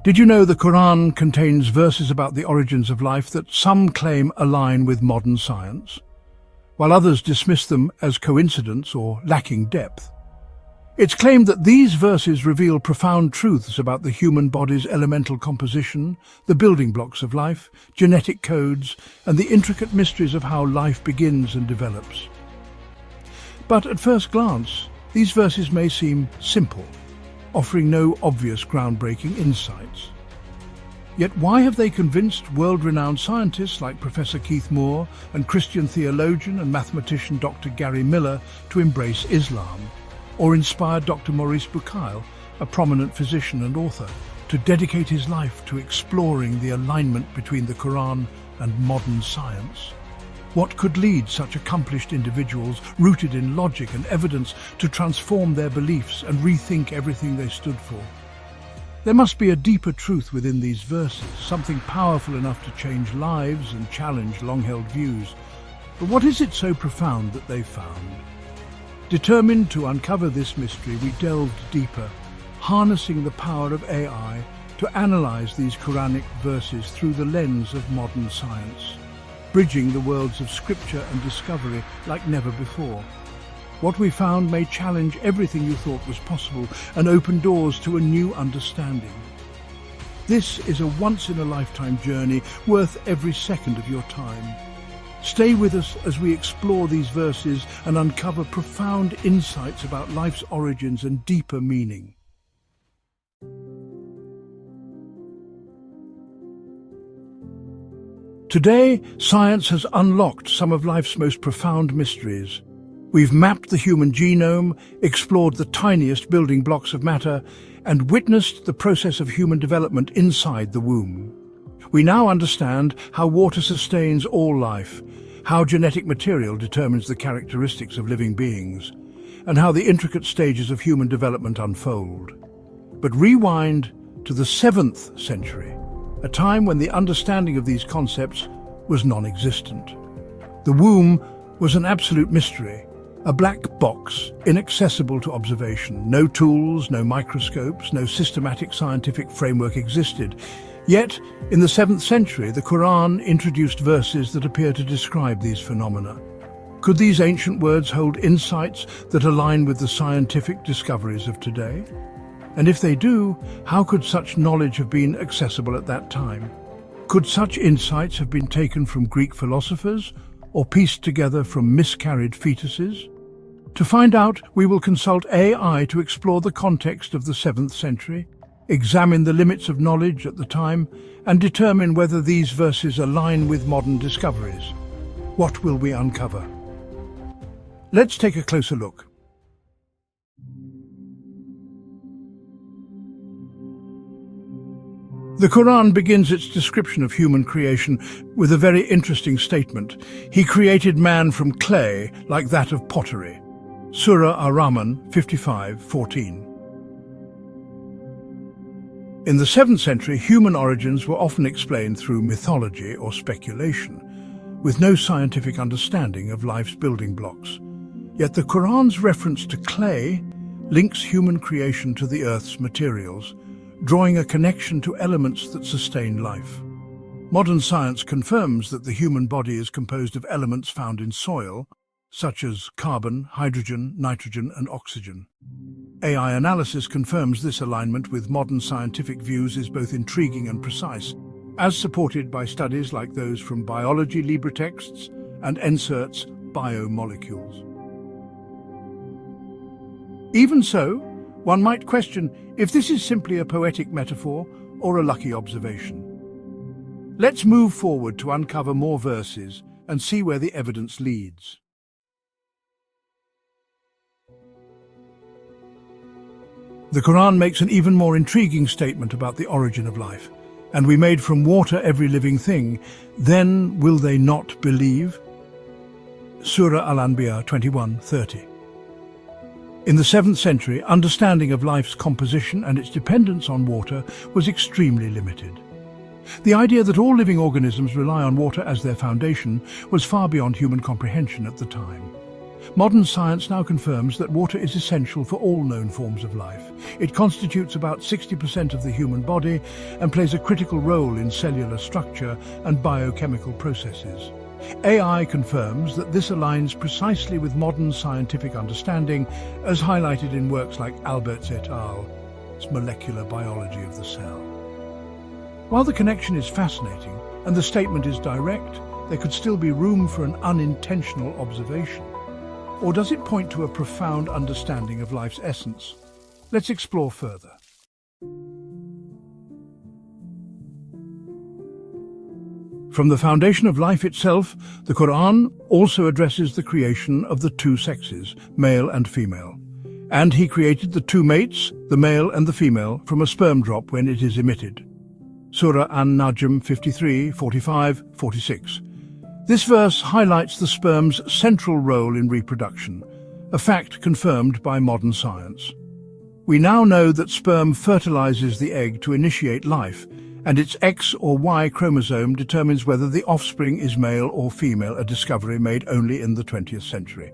Did you know the Quran contains verses about the origins of life that some claim align with modern science, while others dismiss them as coincidence or lacking depth? It's claimed that these verses reveal profound truths about the human body's elemental composition, the building blocks of life, genetic codes, and the intricate mysteries of how life begins and develops. But at first glance, these verses may seem simple, offering no obvious groundbreaking insights. Yet why have they convinced world-renowned scientists like Professor Keith Moore and Christian theologian and mathematician Dr. Gary Miller to embrace Islam, or inspired Dr. Maurice Bucaille, a prominent physician and author, to dedicate his life to exploring the alignment between the Quran and modern science? What could lead such accomplished individuals, rooted in logic and evidence, to transform their beliefs and rethink everything they stood for? There must be a deeper truth within these verses, something powerful enough to change lives and challenge long-held views. But what is it so profound that they found? Determined to uncover this mystery, we delved deeper, harnessing the power of AI to analyze these Quranic verses through the lens of modern science, bridging the worlds of scripture and discovery like never before. What we found may challenge everything you thought was possible and open doors to a new understanding. This is a once-in-a-lifetime journey worth every second of your time. Stay with us as we explore these verses and uncover profound insights about life's origins and deeper meaning. Today, science has unlocked some of life's most profound mysteries. We've mapped the human genome, explored the tiniest building blocks of matter, and witnessed the process of human development inside the womb. We now understand how water sustains all life, how genetic material determines the characteristics of living beings, and how the intricate stages of human development unfold. But rewind to the 7th century, a time when the understanding of these concepts was non-existent. The womb was an absolute mystery, a black box, inaccessible to observation. No tools, no microscopes, no systematic scientific framework existed. Yet, in the 7th century, the Quran introduced verses that appear to describe these phenomena. Could these ancient words hold insights that align with the scientific discoveries of today? And if they do, how could such knowledge have been accessible at that time? Could such insights have been taken from Greek philosophers or pieced together from miscarried fetuses? To find out, we will consult AI to explore the context of the 7th century, examine the limits of knowledge at the time, and determine whether these verses align with modern discoveries. What will we uncover? Let's take a closer look. The Quran begins its description of human creation with a very interesting statement. He created man from clay like that of pottery. Surah Ar-Rahman 55:14. In the 7th century, human origins were often explained through mythology or speculation, with no scientific understanding of life's building blocks. Yet the Quran's reference to clay links human creation to the earth's materials, drawing a connection to elements that sustain life. Modern science confirms that the human body is composed of elements found in soil, such as carbon, hydrogen, nitrogen, and oxygen. AI analysis confirms this alignment with modern scientific views is both intriguing and precise, as supported by studies like those from Biology LibreTexts and NSERT's biomolecules. Even so, one might question if this is simply a poetic metaphor or a lucky observation. Let's move forward to uncover more verses and see where the evidence leads. The Quran makes an even more intriguing statement about the origin of life. And we made from water every living thing, then will they not believe? Surah Al-Anbiya 21:30. In the 7th century, understanding of life's composition and its dependence on water was extremely limited. The idea that all living organisms rely on water as their foundation was far beyond human comprehension at the time. Modern science now confirms that water is essential for all known forms of life. It constitutes about 60% of the human body and plays a critical role in cellular structure and biochemical processes. AI confirms that this aligns precisely with modern scientific understanding, as highlighted in works like Albert's et al.'s Molecular Biology of the Cell. While the connection is fascinating and the statement is direct, there could still be room for an unintentional observation. Or does it point to a profound understanding of life's essence? Let's explore further. From the foundation of life itself, the Qur'an also addresses the creation of the two sexes, male and female. And he created the two mates, the male and the female, from a sperm drop when it is emitted. Surah An-Najm 53, 45, 46. This verse highlights the sperm's central role in reproduction, a fact confirmed by modern science. We now know that sperm fertilizes the egg to initiate life, and its X or Y chromosome determines whether the offspring is male or female, a discovery made only in the 20th century.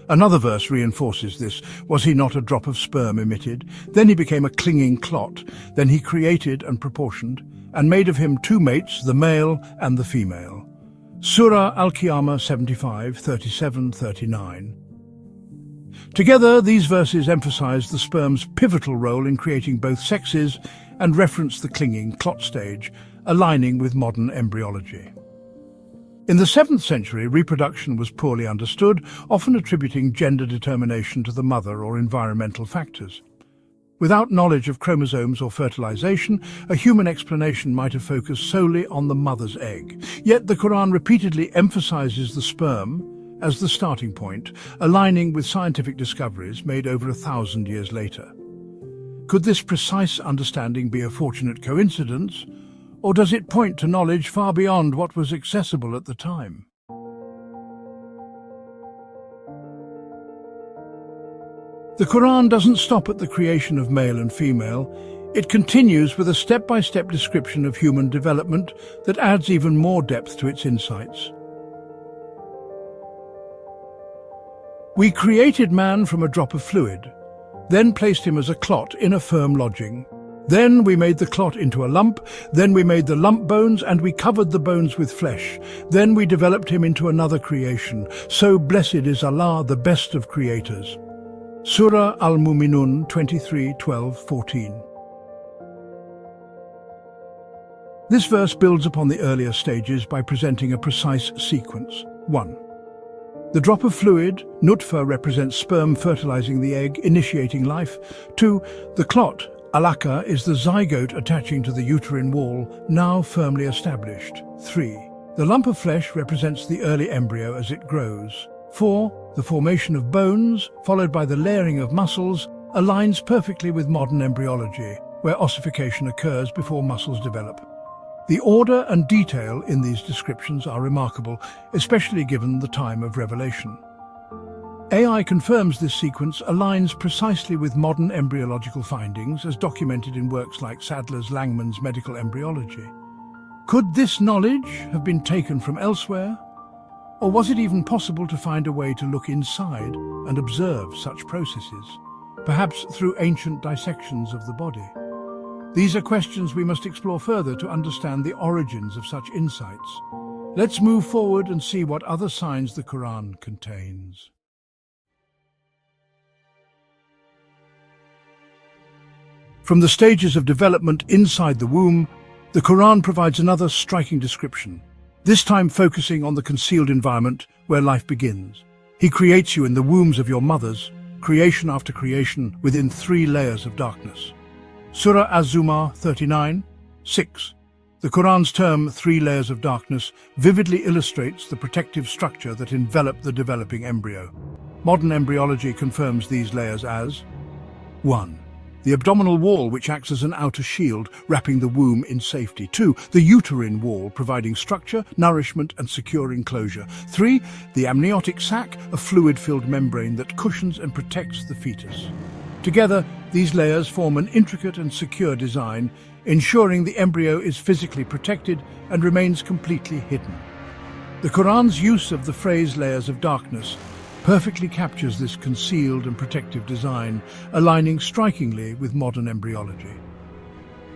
Another verse reinforces this. Was he not a drop of sperm emitted? Then he became a clinging clot. Then he created and proportioned, and made of him two mates, the male and the female. Surah Al-Qiyamah 75, 37, 39. Together, these verses emphasize the sperm's pivotal role in creating both sexes and reference the clinging clot stage, aligning with modern embryology. In the 7th century, reproduction was poorly understood, often attributing gender determination to the mother or environmental factors. Without knowledge of chromosomes or fertilization, a human explanation might have focused solely on the mother's egg. Yet the Quran repeatedly emphasizes the sperm as the starting point, aligning with scientific discoveries made over 1,000 years later. Could this precise understanding be a fortunate coincidence, or does it point to knowledge far beyond what was accessible at the time? The Quran doesn't stop at the creation of male and female. It continues with a step-by-step description of human development that adds even more depth to its insights. We created man from a drop of fluid, then placed him as a clot in a firm lodging. Then we made the clot into a lump, then we made the lump bones, and we covered the bones with flesh. Then we developed him into another creation. So blessed is Allah, the best of creators. Surah Al-Mu'minun 23, 12, 14. This verse builds upon the earlier stages by presenting a precise sequence. 1. The drop of fluid, nutfa, represents sperm fertilizing the egg, initiating life. 2. The clot, alaka, is the zygote attaching to the uterine wall, now firmly established. 3. The lump of flesh represents the early embryo as it grows. 4. The formation of bones, followed by the layering of muscles, aligns perfectly with modern embryology, where ossification occurs before muscles develop. The order and detail in these descriptions are remarkable, especially given the time of revelation. AI confirms this sequence aligns precisely with modern embryological findings, as documented in works like Sadler's-Langman's Medical Embryology. Could this knowledge have been taken from elsewhere? Or was it even possible to find a way to look inside and observe such processes, perhaps through ancient dissections of the body? These are questions we must explore further to understand the origins of such insights. Let's move forward and see what other signs the Quran contains. From the stages of development inside the womb, the Quran provides another striking description, this time focusing on the concealed environment where life begins. He creates you in the wombs of your mothers, creation after creation, within 3 layers of darkness. Surah Az-Zumar 39, 6. The Quran's term 3 layers of darkness vividly illustrates the protective structure that enveloped the developing embryo. Modern embryology confirms these layers as 1. The abdominal wall, which acts as an outer shield, wrapping the womb in safety. 2. The uterine wall, providing structure, nourishment, and secure enclosure. 3. The amniotic sac, a fluid-filled membrane that cushions and protects the fetus. Together, these layers form an intricate and secure design, ensuring the embryo is physically protected and remains completely hidden. The Quran's use of the phrase layers of darkness perfectly captures this concealed and protective design, aligning strikingly with modern embryology.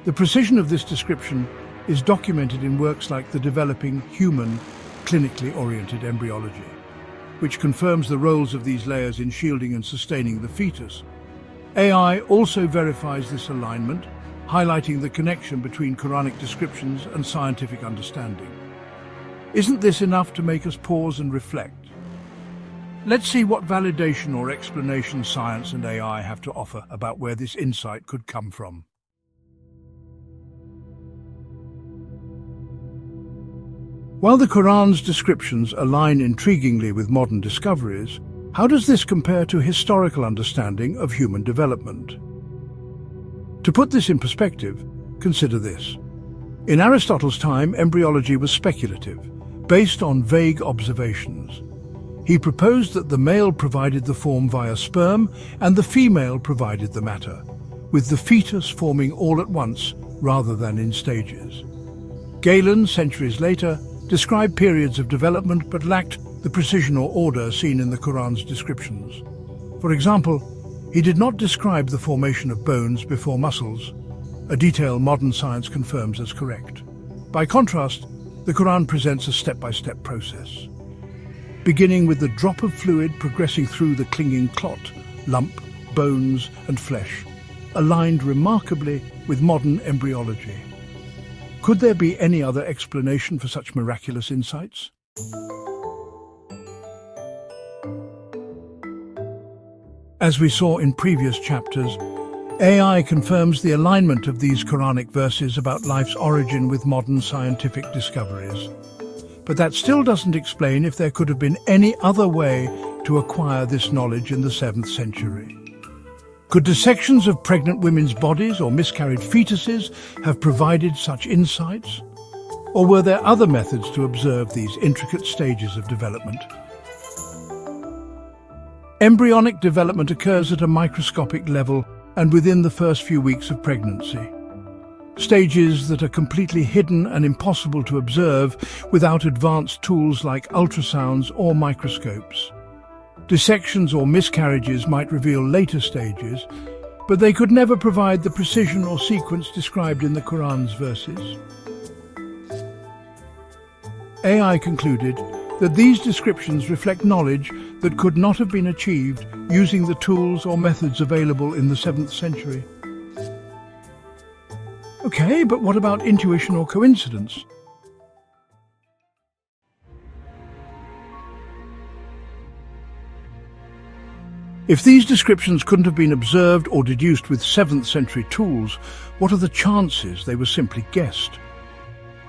The precision of this description is documented in works like the developing human, clinically oriented embryology, which confirms the roles of these layers in shielding and sustaining the fetus. AI also verifies this alignment, highlighting the connection between Quranic descriptions and scientific understanding. Isn't this enough to make us pause and reflect? Let's see what validation or explanation science and AI have to offer about where this insight could come from. While the Quran's descriptions align intriguingly with modern discoveries, how does this compare to historical understanding of human development? To put this in perspective, consider this. In Aristotle's time, embryology was speculative, based on vague observations. He proposed that the male provided the form via sperm and the female provided the matter, with the fetus forming all at once rather than in stages. Galen, centuries later, described periods of development but lacked the precision or order seen in the Quran's descriptions. For example, he did not describe the formation of bones before muscles, a detail modern science confirms as correct. By contrast, the Quran presents a step-by-step process, beginning with the drop of fluid progressing through the clinging clot, lump, bones and flesh, aligned remarkably with modern embryology. Could there be any other explanation for such miraculous insights? As we saw in previous chapters, AI confirms the alignment of these Quranic verses about life's origin with modern scientific discoveries. But that still doesn't explain if there could have been any other way to acquire this knowledge in the 7th century. Could dissections of pregnant women's bodies or miscarried fetuses have provided such insights? Or were there other methods to observe these intricate stages of development? Embryonic development occurs at a microscopic level and within the first few weeks of pregnancy. Stages that are completely hidden and impossible to observe without advanced tools like ultrasounds or microscopes. Dissections or miscarriages might reveal later stages, but they could never provide the precision or sequence described in the Quran's verses. AI concluded that these descriptions reflect knowledge that could not have been achieved using the tools or methods available in the 7th century. Okay, but what about intuition or coincidence? If these descriptions couldn't have been observed or deduced with 7th century tools, what are the chances they were simply guessed?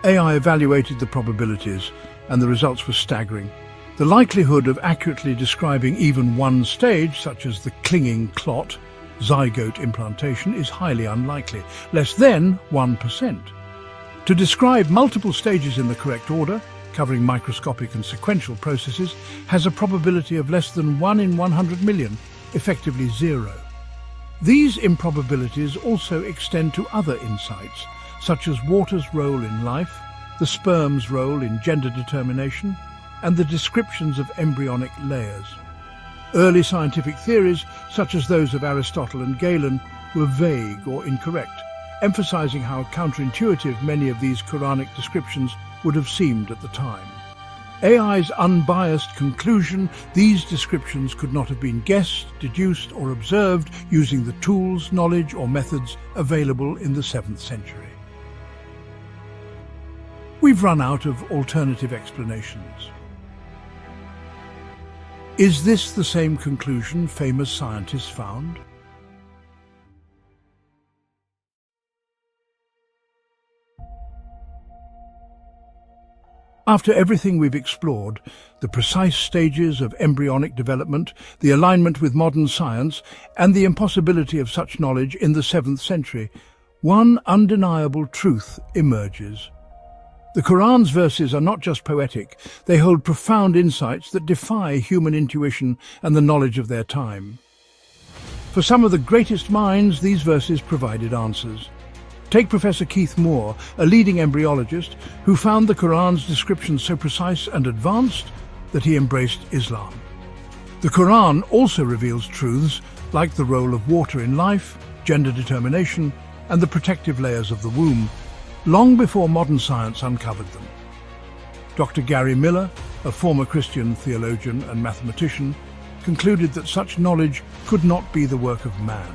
AI evaluated the probabilities, and the results were staggering. The likelihood of accurately describing even one stage, such as the clinging clot, zygote implantation, is highly unlikely, less than 1%. To describe multiple stages in the correct order, covering microscopic and sequential processes, has a probability of less than 1 in 100 million, effectively 0. These improbabilities also extend to other insights, such as water's role in life, the sperm's role in gender determination, and the descriptions of embryonic layers. Early scientific theories, such as those of Aristotle and Galen, were vague or incorrect, emphasizing how counterintuitive many of these Quranic descriptions would have seemed at the time. AI's unbiased conclusion: these descriptions could not have been guessed, deduced, or observed using the tools, knowledge, or methods available in the 7th century. We've run out of alternative explanations. Is this the same conclusion famous scientists found? After everything we've explored, the precise stages of embryonic development, the alignment with modern science, and the impossibility of such knowledge in the 7th century, one undeniable truth emerges. The Quran's verses are not just poetic, they hold profound insights that defy human intuition and the knowledge of their time. For some of the greatest minds, these verses provided answers. Take Professor Keith Moore, a leading embryologist, who found the Quran's descriptions so precise and advanced that he embraced Islam. The Qur'an also reveals truths like the role of water in life, gender determination, and the protective layers of the womb, long before modern science uncovered them. Dr. Gary Miller, a former Christian theologian and mathematician, concluded that such knowledge could not be the work of man.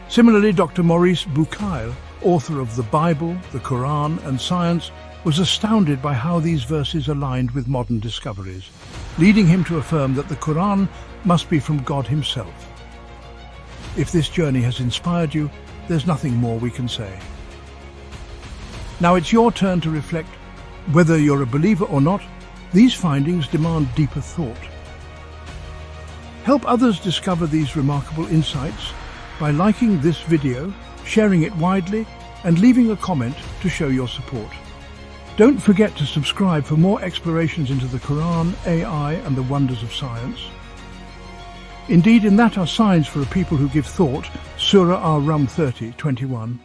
Similarly, Dr. Maurice Bucaille, author of the Bible, the Qur'an, and science, was astounded by how these verses aligned with modern discoveries, leading him to affirm that the Qur'an must be from God himself. If this journey has inspired you, there's nothing more we can say. Now it's your turn to reflect. Whether you're a believer or not, these findings demand deeper thought. Help others discover these remarkable insights by liking this video, sharing it widely, and leaving a comment to show your support. Don't forget to subscribe for more explorations into the Qur'an, AI, and the wonders of science. Indeed, in that are signs for a people who give thought, Surah Al-Rum 30:21.